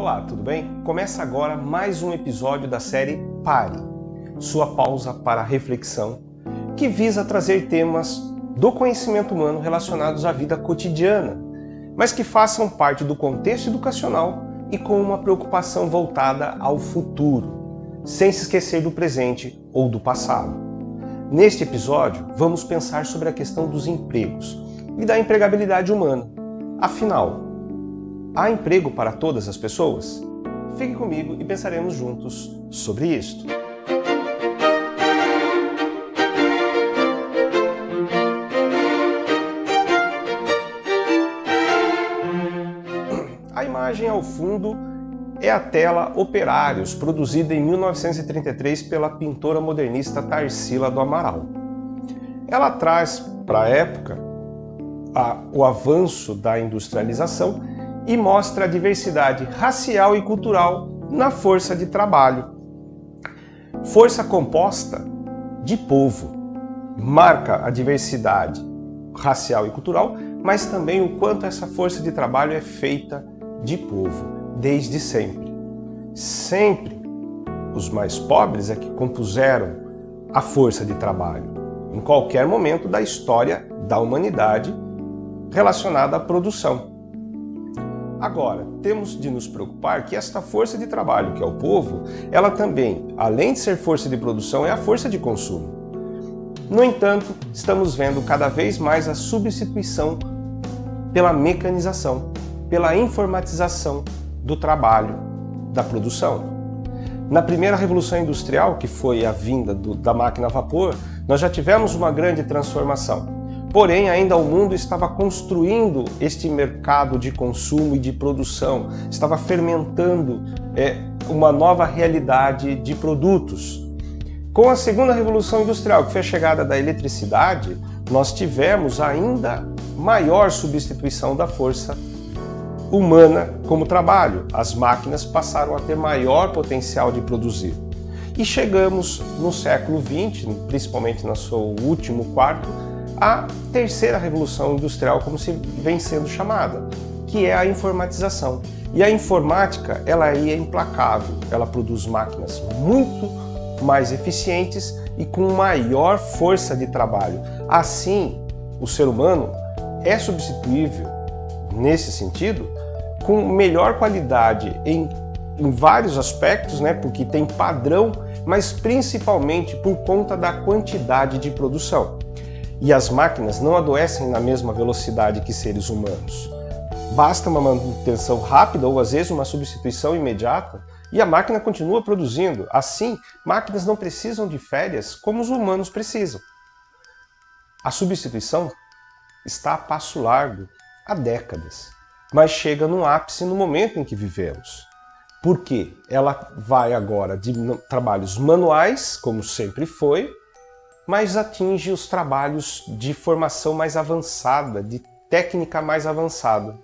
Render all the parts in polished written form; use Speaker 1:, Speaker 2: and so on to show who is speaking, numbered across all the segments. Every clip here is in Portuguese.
Speaker 1: Olá, tudo bem? Começa agora mais um episódio da série Pare, sua pausa para a reflexão, que visa trazer temas do conhecimento humano relacionados à vida cotidiana, mas que façam parte do contexto educacional e com uma preocupação voltada ao futuro, sem se esquecer do presente ou do passado. Neste episódio, vamos pensar sobre a questão dos empregos e da empregabilidade humana. Afinal, há emprego para todas as pessoas? Fique comigo e pensaremos juntos sobre isto. A imagem ao fundo é a tela Operários, produzida em 1933 pela pintora modernista Tarsila do Amaral. Ela traz para a época o avanço da industrialização e mostra a diversidade racial e cultural na força de trabalho. Força composta de povo. Marca a diversidade racial e cultural, mas também o quanto essa força de trabalho é feita de povo, desde sempre. Sempre os mais pobres é que compuseram a força de trabalho, em qualquer momento da história da humanidade relacionada à produção. Agora, temos de nos preocupar que esta força de trabalho, que é o povo, ela também, além de ser força de produção, é a força de consumo. No entanto, estamos vendo cada vez mais a substituição pela mecanização, pela informatização do trabalho, da produção. Na primeira revolução industrial, que foi a vinda da máquina a vapor, nós já tivemos uma grande transformação. Porém, ainda o mundo estava construindo este mercado de consumo e de produção, estava fermentando uma nova realidade de produtos. Com a segunda revolução industrial, que foi a chegada da eletricidade, nós tivemos ainda maior substituição da força humana como trabalho. As máquinas passaram a ter maior potencial de produzir. E chegamos no século XX, principalmente no seu último quarto, a terceira revolução industrial, como se vem sendo chamada, que é a informatização. E a informática, ela aí é implacável, ela produz máquinas muito mais eficientes e com maior força de trabalho. Assim, o ser humano é substituível, nesse sentido, com melhor qualidade em vários aspectos, né, porque tem padrão, mas principalmente por conta da quantidade de produção. E as máquinas não adoecem na mesma velocidade que seres humanos. Basta uma manutenção rápida ou às vezes uma substituição imediata e a máquina continua produzindo. Assim, máquinas não precisam de férias como os humanos precisam. A substituição está a passo largo há décadas, mas chega no ápice no momento em que vivemos. Porque ela vai agora de trabalhos manuais, como sempre foi, mas atinge os trabalhos de formação mais avançada, de técnica mais avançada.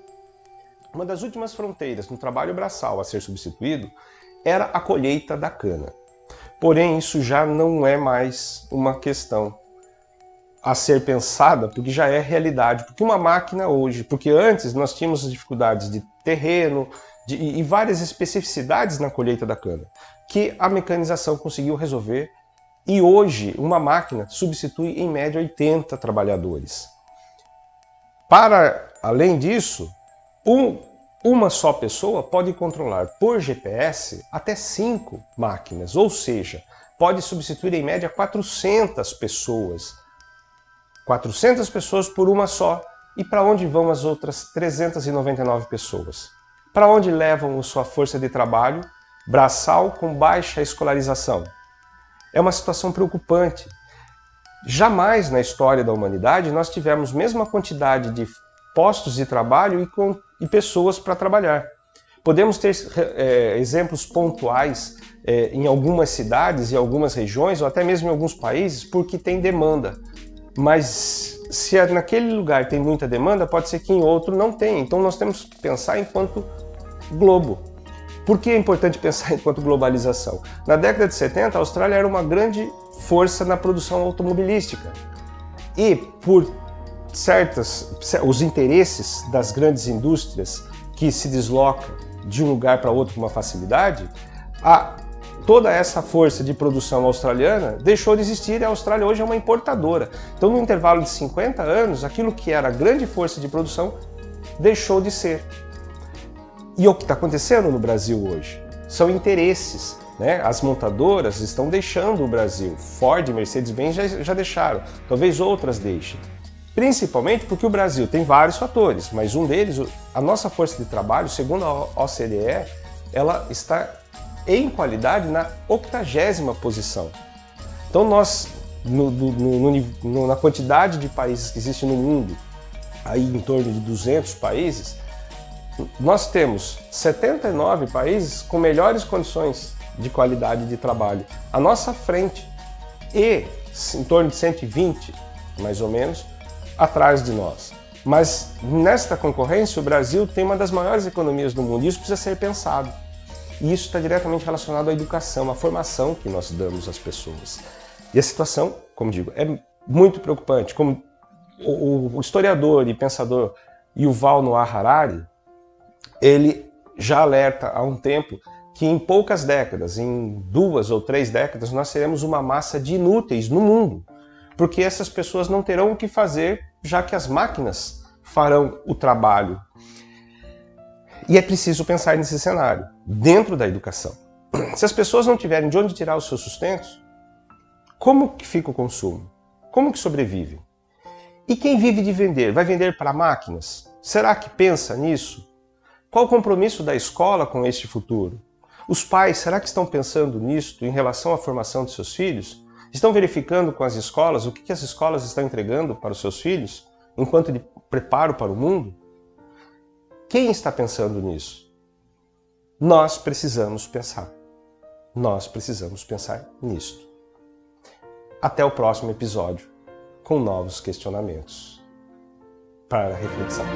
Speaker 1: Uma das últimas fronteiras no trabalho braçal a ser substituído era a colheita da cana. Porém, isso já não é mais uma questão a ser pensada, porque já é realidade. Porque uma máquina hoje, porque antes nós tínhamos as dificuldades de terreno e várias especificidades na colheita da cana, que a mecanização conseguiu resolver. E hoje, uma máquina substitui em média 80 trabalhadores. Para além disso, uma só pessoa pode controlar por GPS até 5 máquinas, ou seja, pode substituir em média 400 pessoas. 400 pessoas por uma só. E para onde vão as outras 399 pessoas? Para onde levam sua força de trabalho braçal com baixa escolarização? É uma situação preocupante. Jamais na história da humanidade nós tivemos a mesma quantidade de postos de trabalho e pessoas para trabalhar. Podemos ter exemplos pontuais em algumas cidades, em algumas regiões, ou até mesmo em alguns países, porque tem demanda. Mas se naquele lugar tem muita demanda, pode ser que em outro não tenha. Então nós temos que pensar enquanto globo. Por que é importante pensar enquanto globalização? Na década de 70, a Austrália era uma grande força na produção automobilística. E por os interesses das grandes indústrias que se deslocam de um lugar para outro com uma facilidade, toda essa força de produção australiana deixou de existir e a Austrália hoje é uma importadora. Então, no intervalo de 50 anos, aquilo que era a grande força de produção deixou de ser. E o que está acontecendo no Brasil hoje? São interesses, né? As montadoras estão deixando o Brasil. Ford e Mercedes-Benz já deixaram, talvez outras deixem. Principalmente porque o Brasil tem vários fatores, mas um deles, a nossa força de trabalho, segundo a OCDE, ela está em qualidade na 80ª posição. Então nós, na quantidade de países que existem no mundo, aí em torno de 200 países, nós temos 79 países com melhores condições de qualidade de trabalho à nossa frente e em torno de 120, mais ou menos, atrás de nós. Mas nesta concorrência o Brasil tem uma das maiores economias do mundo e isso precisa ser pensado. E isso está diretamente relacionado à educação, à formação que nós damos às pessoas. E a situação, como digo, é muito preocupante. Como o historiador e pensador Yuval Noah Harari, ele já alerta há um tempo que em poucas décadas, em 2 ou 3 décadas, nós seremos uma massa de inúteis no mundo, porque essas pessoas não terão o que fazer, já que as máquinas farão o trabalho. E é preciso pensar nesse cenário, dentro da educação. Se as pessoas não tiverem de onde tirar os seus sustentos, como que fica o consumo? Como que sobrevivem? E quem vive de vender? Vai vender para máquinas? Será que pensa nisso? Qual o compromisso da escola com este futuro? Os pais, será que estão pensando nisso em relação à formação de seus filhos? Estão verificando com as escolas o que as escolas estão entregando para os seus filhos, enquanto de preparo para o mundo? Quem está pensando nisso? Nós precisamos pensar. Nós precisamos pensar nisto. Até o próximo episódio, com novos questionamentos para reflexão.